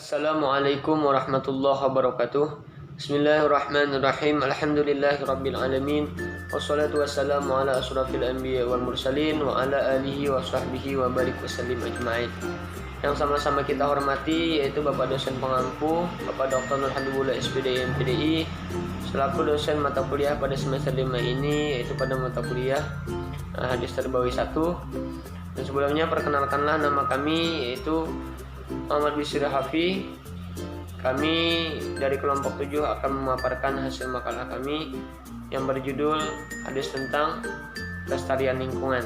Assalamualaikum warahmatullahi wabarakatuh. Bismillahirrahmanirrahim. Alhamdulillahirabbil alamin. Wassalatu wassalamu ala asyrafil anbiya wal mursalin wa ala alihi wa sahbihi wa barik wasallim ajmain. Yang sama-sama kita hormati yaitu Bapak dosen pengampu, Bapak Dr. Nur Habibullah SPDI MPDI selaku dosen mata kuliah pada semester 5 ini, yaitu pada mata kuliah Hadis Tarbawi 1. Dan sebelumnya perkenalkanlah nama kami, yaitu Muhammad Bisri Hafi. Kami dari kelompok 7 akan memaparkan hasil makalah kami yang berjudul Hadis tentang Kelestarian Lingkungan.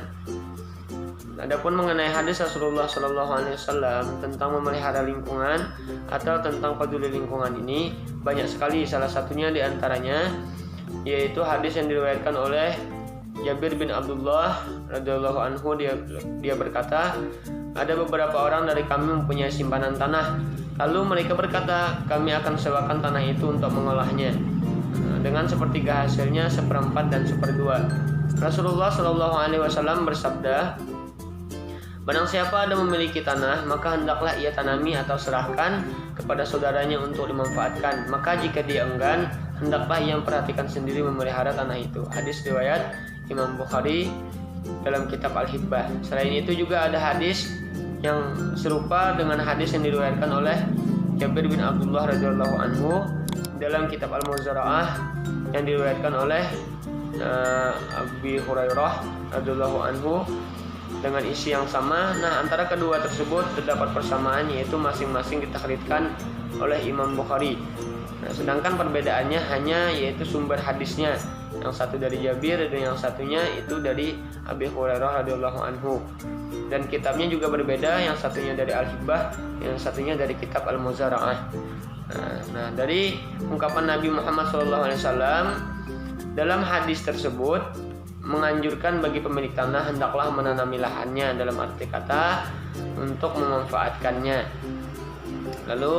Adapun mengenai hadis Rasulullah SAW tentang memelihara lingkungan atau tentang peduli lingkungan ini banyak sekali. Salah satunya diantaranya yaitu hadis yang diriwayatkan oleh Jabir bin Abdullah radhiyallahu anhu. Dia berkata, ada beberapa orang dari kami mempunyai simpanan tanah. Lalu mereka berkata, kami akan sewakan tanah itu untuk mengolahnya dengan sepertiga hasilnya, seperempat dan seperdua. Rasulullah SAW bersabda, barang siapa ada memiliki tanah, maka hendaklah ia tanami atau serahkan kepada saudaranya untuk dimanfaatkan. Maka jika dia enggan, hendaklah ia memperhatikan sendiri memelihara tanah itu. Hadis riwayat Imam Bukhari dalam kitab Al-Hibbah. Selain itu juga ada hadis yang serupa dengan hadis yang diriwayatkan oleh Jabir bin Abdullah radhiyallahu anhu dalam kitab Al-Muzara'ah yang diriwayatkan oleh Abi Hurairah radhiyallahu anhu dengan isi yang sama. Nah, antara kedua tersebut terdapat persamaan, yaitu masing-masing ditakhrijkan oleh Imam Bukhari. Nah, sedangkan perbedaannya hanya yaitu sumber hadisnya. Yang satu dari Jabir dan yang satunya itu dari Abi Hurairah radhiyallahu anhu. Dan kitabnya juga berbeda, yang satunya dari Al-Hibbah, yang satunya dari kitab Al-Muzara'ah. Nah, dari ungkapan Nabi Muhammad SAW dalam hadis tersebut menganjurkan bagi pemilik tanah hendaklah menanami lahannya, dalam arti kata untuk memanfaatkannya. Lalu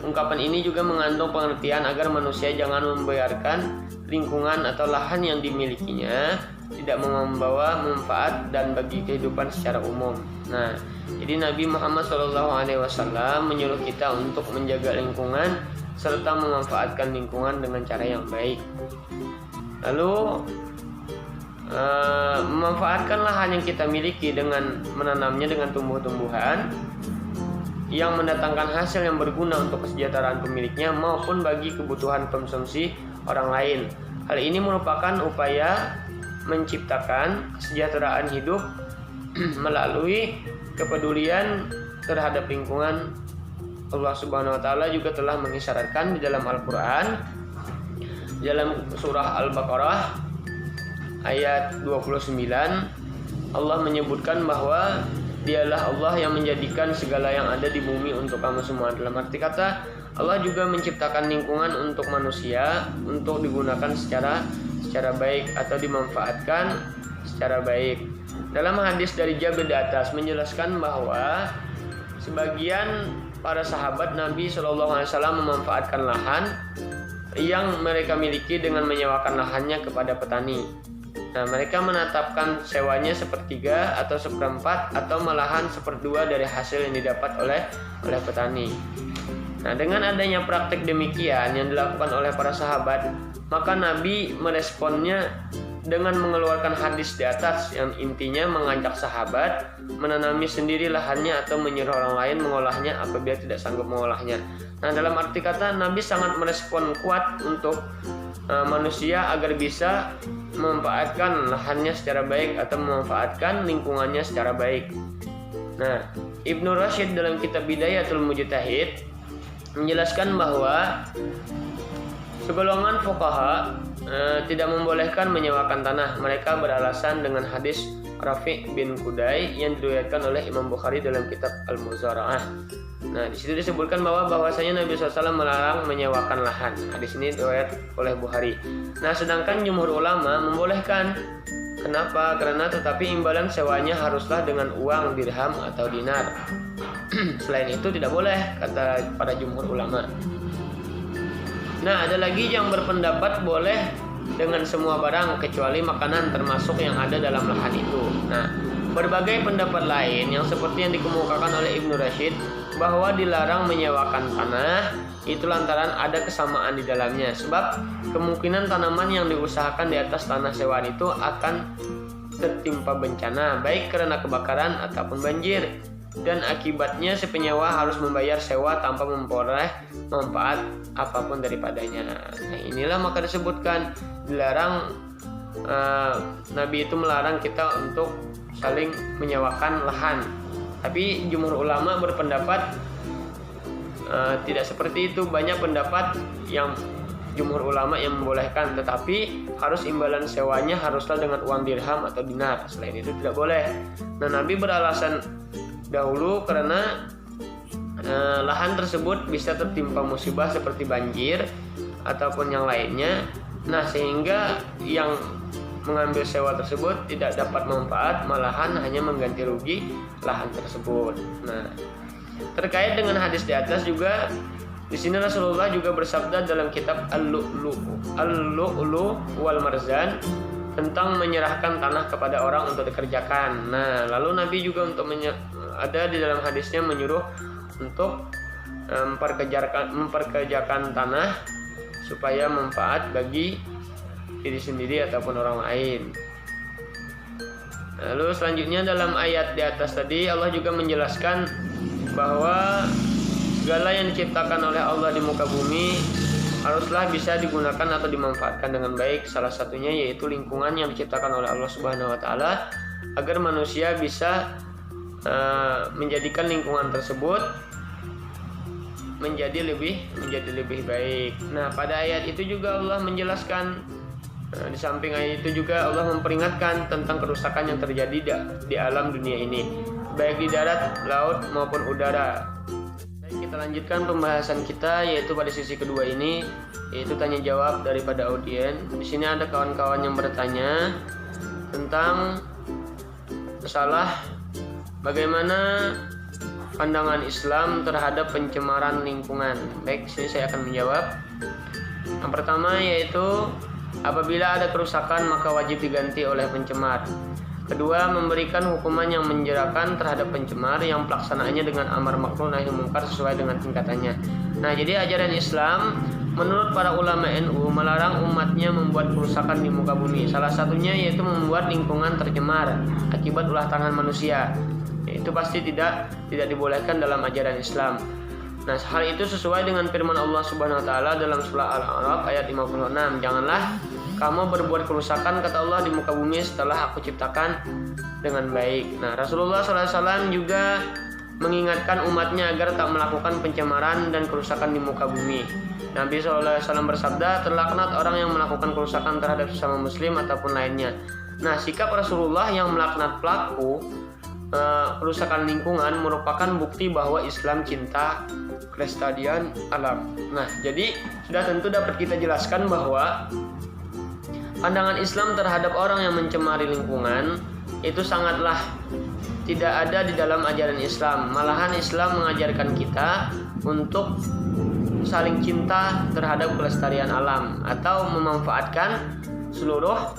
ungkapan ini juga mengandung pengertian agar manusia jangan membiarkan lingkungan atau lahan yang dimilikinya tidak membawa manfaat dan bagi kehidupan secara umum. Nah, jadi Nabi Muhammad SAW menyuruh kita untuk menjaga lingkungan serta memanfaatkan lingkungan dengan cara yang baik. Lalu memanfaatkan lahan yang kita miliki dengan menanamnya dengan tumbuh-tumbuhan yang mendatangkan hasil yang berguna untuk kesejahteraan pemiliknya maupun bagi kebutuhan konsumsi orang lain. Hal ini merupakan upaya menciptakan kesejahteraan hidup melalui kepedulian terhadap lingkungan. Allah Subhanahu wa taala juga telah mengisyaratkan di dalam Al-Qur'an dalam surah Al-Baqarah ayat 29, Allah menyebutkan bahwa Dialah Allah yang menjadikan segala yang ada di bumi untuk kamu semua. Dalam arti kata, Allah juga menciptakan lingkungan untuk manusia untuk digunakan secara baik atau dimanfaatkan secara baik. Dalam hadis dari Jabir di atas menjelaskan bahwa sebagian para sahabat Nabi SAW memanfaatkan lahan yang mereka miliki dengan menyewakan lahannya kepada petani. Nah, mereka menetapkan sewanya sepertiga atau seperempat atau malahan seperdua dari hasil yang didapat oleh petani. Nah, dengan adanya praktik demikian yang dilakukan oleh para sahabat, maka Nabi meresponnya dengan mengeluarkan hadis di atas yang intinya mengajak sahabat menanami sendiri lahannya atau menyuruh orang lain mengolahnya apabila tidak sanggup mengolahnya. Nah, dalam arti kata Nabi sangat merespon kuat untuk manusia agar bisa memanfaatkan lahannya secara baik atau memanfaatkan lingkungannya secara baik. Nah, Ibnu Rashid dalam kitab Bidayatul Mujtahid menjelaskan bahwa segolongan fuqaha tidak membolehkan menyewakan tanah. Mereka beralasan dengan hadis Rafi' bin Qudai yang diriwayatkan oleh Imam Bukhari dalam kitab Al-Muzara'ah. Nah, di situ disebutkan bahwasanya Nabi SAW melarang menyewakan lahan. Hadis ini diriwayat oleh Bukhari. Nah, sedangkan jumhur ulama membolehkan. Kenapa? Karena tetapi imbalan sewanya haruslah dengan uang dirham atau dinar. Selain itu tidak boleh, kata para jumhur ulama. Nah, ada lagi yang berpendapat boleh dengan semua barang kecuali makanan termasuk yang ada dalam lahan itu. Nah, berbagai pendapat lain yang seperti yang dikemukakan oleh Ibnu Rashid bahwa dilarang menyewakan tanah itu lantaran ada kesamaan di dalamnya. Sebab kemungkinan tanaman yang diusahakan di atas tanah sewaan itu akan tertimpa bencana, baik karena kebakaran ataupun banjir. Dan akibatnya si penyewa harus membayar sewa tanpa memperoleh manfaat apapun daripadanya. Nah, inilah maka disebutkan dilarang, Nabi itu melarang kita untuk saling menyewakan lahan. Tapi jumhur ulama berpendapat tidak seperti itu. Banyak pendapat yang jumhur ulama yang membolehkan, tetapi harus imbalan sewanya haruslah dengan uang dirham atau dinar. Selain itu tidak boleh. Nah, Nabi beralasan dahulu karena lahan tersebut bisa tertimpa musibah seperti banjir ataupun yang lainnya. Nah, sehingga yang mengambil sewa tersebut tidak dapat manfaat, malahan hanya mengganti rugi lahan tersebut. Nah, terkait dengan hadis di atas juga, di sini Rasulullah juga bersabda dalam kitab Al-Lu'lu' wal Marzan tentang menyerahkan tanah kepada orang untuk dikerjakan. Nah, lalu Nabi juga ada di dalam hadisnya menyuruh untuk memperkerjakan tanah supaya manfaat bagi diri sendiri ataupun orang lain. Lalu selanjutnya dalam ayat di atas tadi Allah juga menjelaskan bahwa segala yang diciptakan oleh Allah di muka bumi haruslah bisa digunakan atau dimanfaatkan dengan baik. Salah satunya yaitu lingkungan yang diciptakan oleh Allah Subhanahu wa taala agar manusia bisa menjadikan lingkungan tersebut menjadi lebih baik. Nah, pada ayat itu juga Allah menjelaskan, di samping ayat itu juga Allah memperingatkan tentang kerusakan yang terjadi di alam dunia ini, baik di darat, laut maupun udara. Baik, kita lanjutkan pembahasan kita, yaitu pada sisi kedua ini, yaitu tanya jawab daripada audien. Di sini ada kawan-kawan yang bertanya tentang masalah bagaimana pandangan Islam terhadap pencemaran lingkungan. Baik, sini saya akan menjawab. Yang pertama yaitu apabila ada kerusakan maka wajib diganti oleh pencemar. Kedua, memberikan hukuman yang menjerakan terhadap pencemar yang pelaksanaannya dengan amar ma'ruf nahi munkar sesuai dengan tingkatannya. Nah, jadi ajaran Islam menurut para ulama NU melarang umatnya membuat kerusakan di muka bumi. Salah satunya yaitu membuat lingkungan tercemar akibat ulah tangan manusia. Itu pasti tidak dibolehkan dalam ajaran Islam. Nah, hal itu sesuai dengan firman Allah Subhanahu wa taala dalam surah Al-A'raf ayat 56. Janganlah kamu berbuat kerusakan, kata Allah, di muka bumi setelah aku ciptakan dengan baik. Nah, Rasulullah SAW juga mengingatkan umatnya agar tak melakukan pencemaran dan kerusakan di muka bumi. Nabi SAW bersabda, terlaknat orang yang melakukan kerusakan terhadap sesama muslim ataupun lainnya. Nah, sikap Rasulullah yang melaknat pelaku kerusakan lingkungan merupakan bukti bahwa Islam cinta kelestarian alam. Nah, jadi sudah tentu dapat kita jelaskan bahwa pandangan Islam terhadap orang yang mencemari lingkungan itu sangatlah tidak ada di dalam ajaran Islam. Malahan Islam mengajarkan kita untuk saling cinta terhadap kelestarian alam atau memanfaatkan seluruh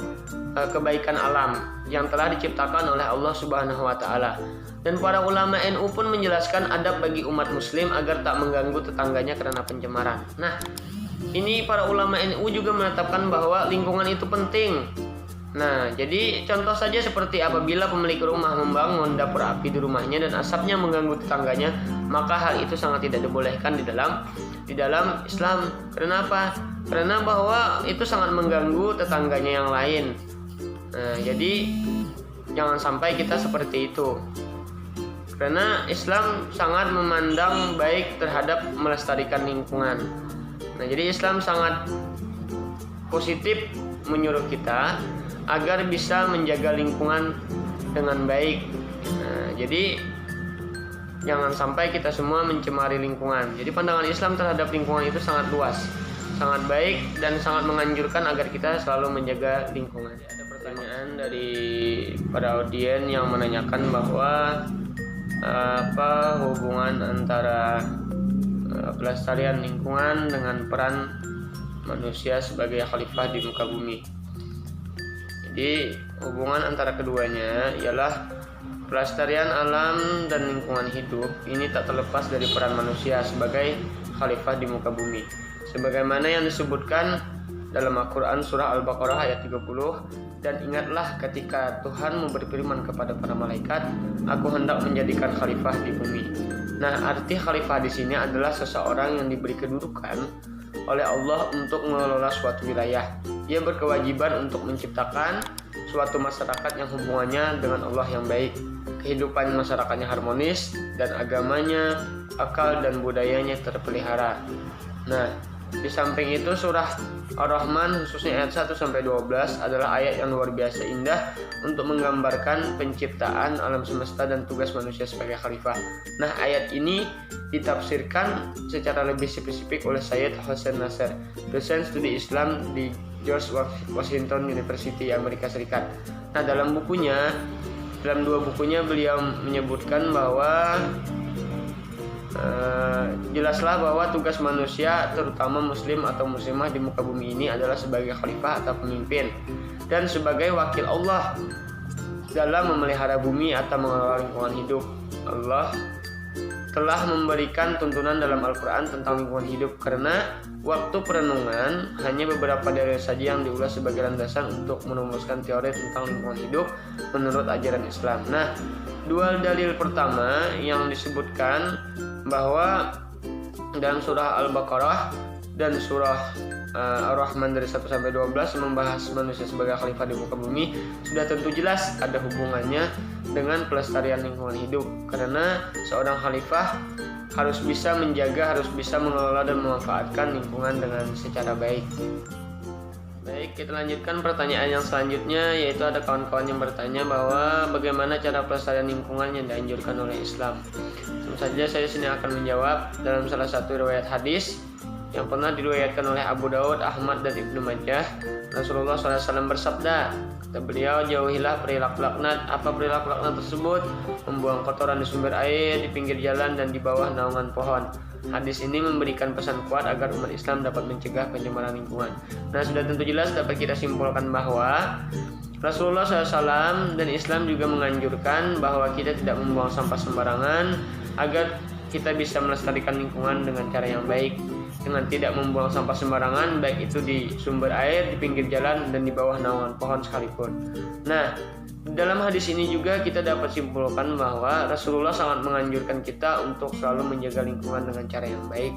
kebaikan alam yang telah diciptakan oleh Allah Subhanahu wa taala. Dan para ulama NU pun menjelaskan adab bagi umat muslim agar tak mengganggu tetangganya karena pencemaran. Nah, ini para ulama NU juga menetapkan bahwa lingkungan itu penting. Nah, jadi contoh saja seperti apabila pemilik rumah membangun dapur api di rumahnya dan asapnya mengganggu tetangganya, maka hal itu sangat tidak dibolehkan di dalam Islam. Kenapa? Karena bahwa itu sangat mengganggu tetangganya yang lain. Nah, jadi jangan sampai kita seperti itu. Karena Islam sangat memandang baik terhadap melestarikan lingkungan. Nah, jadi Islam sangat positif menyuruh kita agar bisa menjaga lingkungan dengan baik. Nah, jadi jangan sampai kita semua mencemari lingkungan. Jadi pandangan Islam terhadap lingkungan itu sangat luas, sangat baik, dan sangat menganjurkan agar kita selalu menjaga lingkungan. Ada pertanyaan dari para audien yang menanyakan bahwa apa hubungan antara pelestarian lingkungan dengan peran manusia sebagai khalifah di muka bumi. Jadi hubungan antara keduanya ialah Pelestarian alam dan lingkungan hidup ini tak terlepas dari peran manusia sebagai khalifah di muka bumi. Sebagaimana yang disebutkan dalam Al-Quran surah Al-Baqarah ayat 30, dan ingatlah ketika Tuhan berfirman kepada para malaikat, aku hendak menjadikan khalifah di bumi. Nah, arti khalifah di sini adalah seseorang yang diberi kedudukan oleh Allah untuk mengelola suatu wilayah. Ia berkewajiban untuk menciptakan suatu masyarakat yang hubungannya dengan Allah yang baik, kehidupan masyarakatnya harmonis, dan agamanya, akal dan budayanya terpelihara. Nah, di samping itu surah Ar-Rahman khususnya ayat 1-12 adalah ayat yang luar biasa indah untuk menggambarkan penciptaan alam semesta dan tugas manusia sebagai khalifah. Nah, ayat ini ditafsirkan secara lebih spesifik oleh Syed Hossein Nasr, dosen studi Islam di George Washington University, Amerika Serikat. Nah, dalam dua bukunya beliau menyebutkan bahwa jelaslah bahwa tugas manusia terutama muslim atau muslimah di muka bumi ini adalah sebagai khalifah atau pemimpin dan sebagai wakil Allah dalam memelihara bumi atau mengelola lingkungan hidup. Allah telah memberikan tuntunan dalam Al-Quran tentang lingkungan hidup, karena waktu perenungan hanya beberapa dalil saja yang diulas sebagai landasan untuk merumuskan teori tentang lingkungan hidup menurut ajaran Islam. Nah, dua dalil pertama yang disebutkan bahwa dalam surah Al-Baqarah dan surah Ar-Rahman dari 1-12 membahas manusia sebagai khalifah di muka bumi sudah tentu jelas ada hubungannya dengan pelestarian lingkungan hidup, karena seorang khalifah harus bisa menjaga, harus bisa mengelola dan memanfaatkan lingkungan dengan secara baik. Baik, kita lanjutkan pertanyaan yang selanjutnya, yaitu ada kawan-kawan yang bertanya bahwa bagaimana cara pelestarian lingkungan yang dianjurkan oleh Islam. Tentu saja saya sini akan menjawab dalam salah satu riwayat hadis yang pernah diriwayatkan oleh Abu Daud, Ahmad, dan Ibnu Majah. Rasulullah SAW bersabda, kata beliau, jauhilah perilaku laknat. Apa perilaku laknat tersebut? Membuang kotoran di sumber air, di pinggir jalan, dan di bawah naungan pohon. Hadis ini memberikan pesan kuat agar umat Islam dapat mencegah pencemaran lingkungan. Nah, sudah tentu jelas dapat kita simpulkan bahwa Rasulullah SAW dan Islam juga menganjurkan bahwa kita tidak membuang sampah sembarangan agar kita bisa melestarikan lingkungan dengan cara yang baik, dengan tidak membuang sampah sembarangan, baik itu di sumber air, di pinggir jalan, dan di bawah naungan pohon sekalipun. Nah, dalam hadis ini juga kita dapat simpulkan bahwa Rasulullah sangat menganjurkan kita untuk selalu menjaga lingkungan dengan cara yang baik.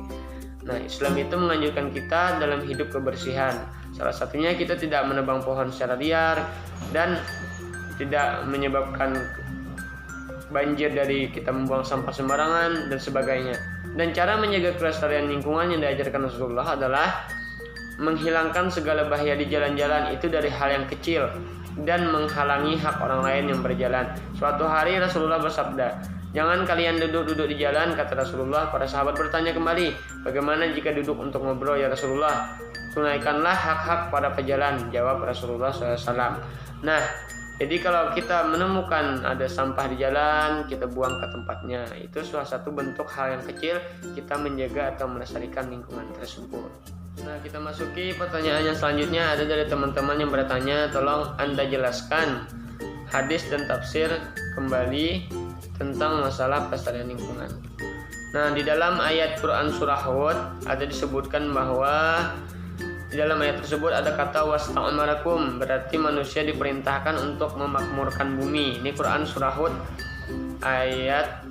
Nah, Islam itu menganjurkan kita dalam hidup kebersihan. Salah satunya kita tidak menebang pohon secara liar dan tidak menyebabkan banjir dari kita membuang sampah sembarangan dan sebagainya. Dan cara menjaga kelestarian lingkungan yang diajarkan Rasulullah adalah menghilangkan segala bahaya di jalan-jalan itu dari hal yang kecil dan menghalangi hak orang lain yang berjalan. Suatu hari Rasulullah bersabda, jangan kalian duduk-duduk di jalan, kata Rasulullah. Para sahabat bertanya kembali, bagaimana jika duduk untuk ngobrol ya Rasulullah? Tunaikanlah hak-hak pada pejalan, jawab Rasulullah SAW. Nah, jadi kalau kita menemukan ada sampah di jalan, kita buang ke tempatnya. Itu salah satu bentuk hal yang kecil kita menjaga atau melestarikan lingkungan tersebut. Nah, kita masuki pertanyaan yang selanjutnya. Ada dari teman-teman yang bertanya, tolong Anda jelaskan hadis dan tafsir kembali tentang masalah pelestarian lingkungan. Nah, di dalam ayat Quran surah Hud ada disebutkan bahwa di dalam ayat tersebut ada kata wasta'amarakum, berarti manusia diperintahkan untuk memakmurkan bumi. Ini Quran surah Hud ayat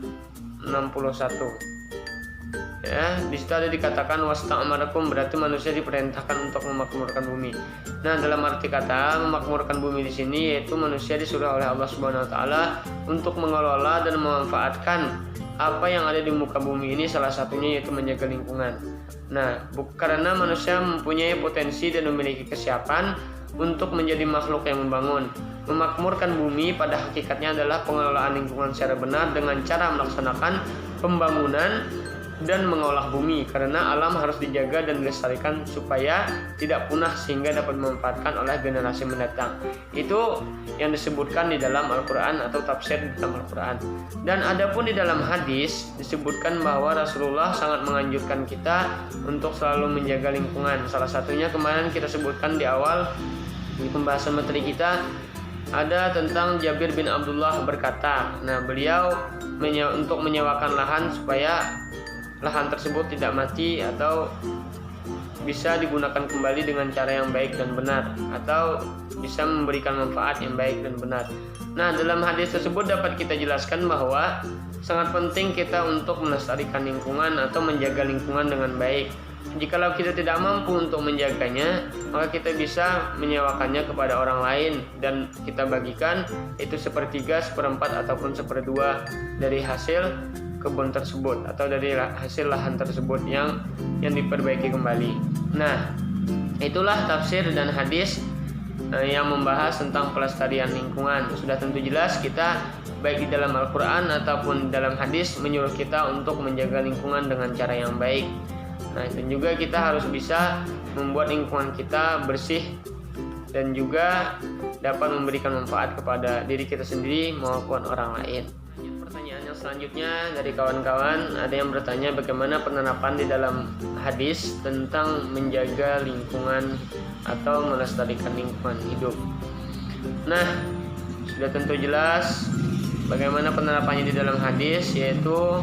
61. Ya, di situ ada dikatakan wasta'amarakum, berarti manusia diperintahkan untuk memakmurkan bumi. Nah, dalam arti kata memakmurkan bumi di sini yaitu manusia disuruh oleh Allah Subhanahu wa taala untuk mengelola dan memanfaatkan apa yang ada di muka bumi ini, salah satunya yaitu menjaga lingkungan. Nah, karena manusia mempunyai potensi dan memiliki kesiapan untuk menjadi makhluk yang membangun. Memakmurkan bumi pada hakikatnya adalah pengelolaan lingkungan secara benar dengan cara melaksanakan pembangunan dan mengolah bumi, karena alam harus dijaga dan dilestarikan supaya tidak punah sehingga dapat dimanfaatkan oleh generasi mendatang. Itu yang disebutkan di dalam Al-Quran atau tafsir di dalam Al-Quran. Dan adapun di dalam hadis disebutkan bahwa Rasulullah sangat menganjurkan kita untuk selalu menjaga lingkungan. Salah satunya kemarin kita sebutkan di awal di pembahasan materi kita, ada tentang Jabir bin Abdullah berkata, nah beliau untuk menyewakan lahan supaya lahan tersebut tidak mati atau bisa digunakan kembali dengan cara yang baik dan benar, atau bisa memberikan manfaat yang baik dan benar. Nah, dalam hadis tersebut dapat kita jelaskan bahwa sangat penting kita untuk melestarikan lingkungan atau menjaga lingkungan dengan baik. Jikalau kita tidak mampu untuk menjaganya, maka kita bisa menyewakannya kepada orang lain dan kita bagikan itu sepertiga, seperempat ataupun seperdua dari hasil kebun tersebut atau dari hasil lahan tersebut yang diperbaiki kembali. Nah, itulah tafsir dan hadis yang membahas tentang pelestarian lingkungan. Sudah tentu jelas kita baik di dalam Al-Quran ataupun dalam hadis menyuruh kita untuk menjaga lingkungan dengan cara yang baik. Nah, dan juga kita harus bisa membuat lingkungan kita bersih dan juga dapat memberikan manfaat kepada diri kita sendiri maupun orang lain. Pertanyaan yang selanjutnya dari kawan-kawan, ada yang bertanya bagaimana penerapan di dalam hadis tentang menjaga lingkungan atau melestarikan lingkungan hidup. Nah, sudah tentu jelas bagaimana penerapannya di dalam hadis, yaitu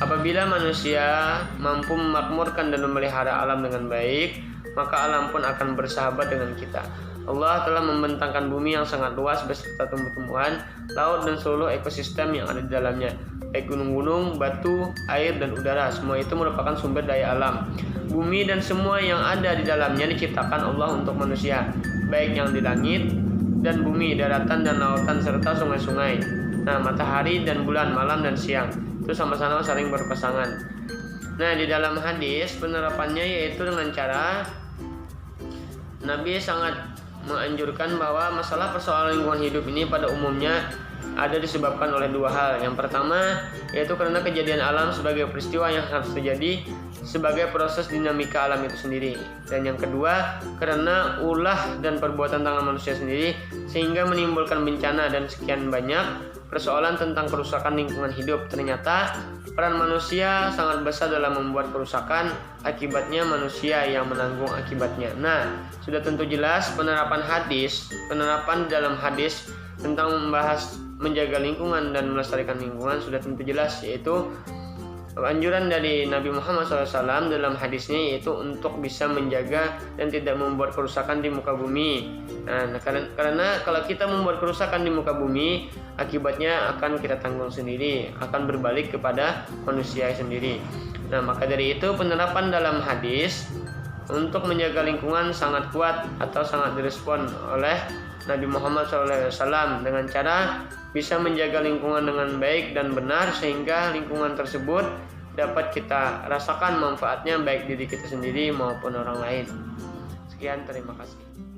apabila manusia mampu memakmurkan dan memelihara alam dengan baik, maka alam pun akan bersahabat dengan kita. Allah telah membentangkan bumi yang sangat luas beserta tumbuh-tumbuhan, laut dan seluruh ekosistem yang ada di dalamnya, baik gunung-gunung, batu, air dan udara. Semua itu merupakan sumber daya alam. Bumi dan semua yang ada di dalamnya diciptakan Allah untuk manusia, baik yang di langit dan bumi, daratan dan lautan serta sungai-sungai. Nah, matahari dan bulan, malam dan siang itu sama-sama saling berpasangan. Nah, di dalam hadis penerapannya yaitu dengan cara Nabi sangat menganjurkan bahwa masalah persoalan lingkungan hidup ini pada umumnya ada disebabkan oleh dua hal. Yang pertama yaitu karena kejadian alam sebagai peristiwa yang harus terjadi sebagai proses dinamika alam itu sendiri. Dan yang kedua karena ulah dan perbuatan tangan manusia sendiri sehingga menimbulkan bencana dan sekian banyak persoalan tentang kerusakan lingkungan hidup. Ternyata peran manusia sangat besar dalam membuat kerusakan, akibatnya manusia yang menanggung akibatnya. Nah, sudah tentu jelas penerapan dalam hadis tentang membahas menjaga lingkungan dan melestarikan lingkungan sudah tentu jelas, yaitu anjuran dari Nabi Muhammad SAW dalam hadisnya yaitu untuk bisa menjaga dan tidak membuat kerusakan di muka bumi. Nah, karena kalau kita membuat kerusakan di muka bumi, akibatnya akan kita tanggung sendiri, akan berbalik kepada manusia sendiri. Nah, maka dari itu penerapan dalam hadis untuk menjaga lingkungan sangat kuat atau sangat direspon oleh Nabi Muhammad SAW dengan cara bisa menjaga lingkungan dengan baik dan benar sehingga lingkungan tersebut dapat kita rasakan manfaatnya baik diri kita sendiri maupun orang lain. Sekian, terima kasih.